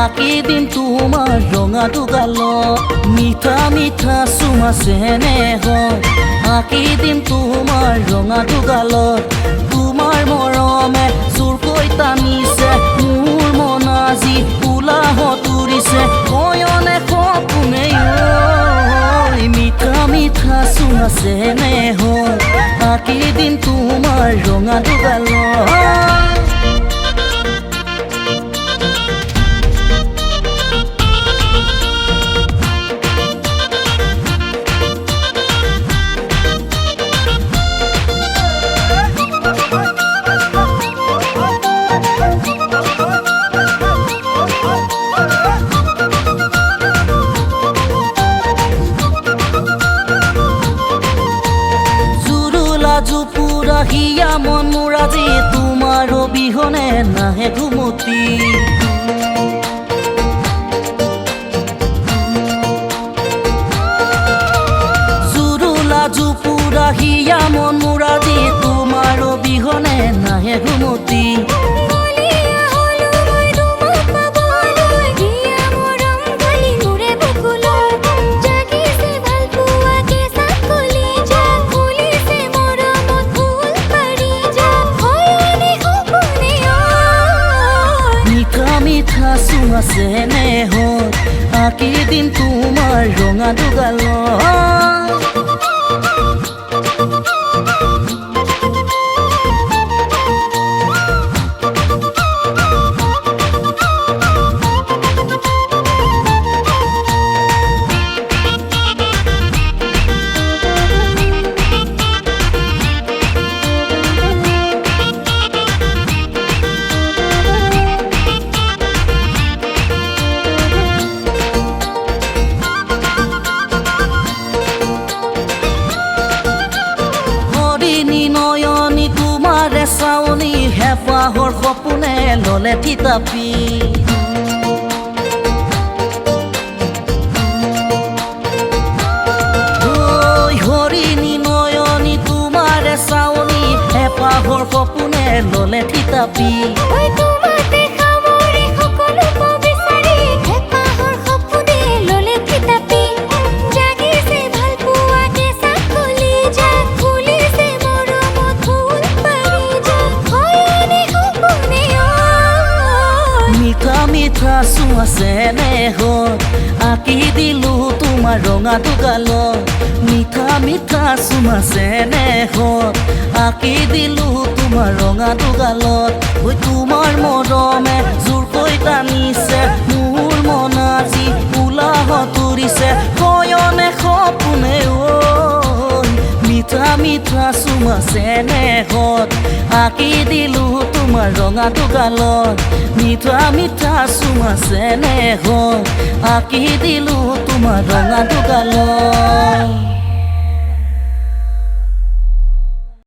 আঁকি দিম তোমাৰ ৰঙাটো গালত মিঠা মিঠা চুমা চেনেহত আঁকি দিম তোমাৰ ৰঙাটো গালত তোমাৰ মৰমে জোৰকৈ টানিছে মোৰ মন আজি উলাহত উৰিছে কয়নে সপোনে মিঠা মিঠা চুমা চেনেহত আঁকি দিম তোমাৰ ৰঙাটো গালত জুপুৰা হিয়া মন মোৰ আজি তোমাৰ অবিহনে নাহে ঘুমতি জুৰুলা জুপুৰা হিয়া মন মোৰ আজি তোমাৰ অবিহনে নাহে ঘুমতি মিঠা চুমা চেনেহত আঁকি দিম তোমাৰ ৰঙাটো গালত চাউনি হেঁপাহৰ সপোনে ললে থিতাপি হৰিণী নয়নী তোমাৰে চাউনি হেঁপাহৰ সপোনে ললে থিতাপি মিঠা চুমা চেনেহত আঁকি দিলো তোমাৰ ৰঙাটো গালত মিঠা মিঠা চুমা চেনেহত আঁকি দিলো তোমাৰ ৰঙাটো গালত তোমাৰ মৰমে জোৰকৈ টানিছে মোৰ মন আজি উলাহত উৰিছে কয়নে সপোনে মিঠা মিঠা চুমা চেনেহত আঁকি দিলো তোমাৰ ৰঙাটো গালত মিঠা মিঠা চুমা চেনেহত আঁকি দিলো তোমাৰ ৰঙাটো গালত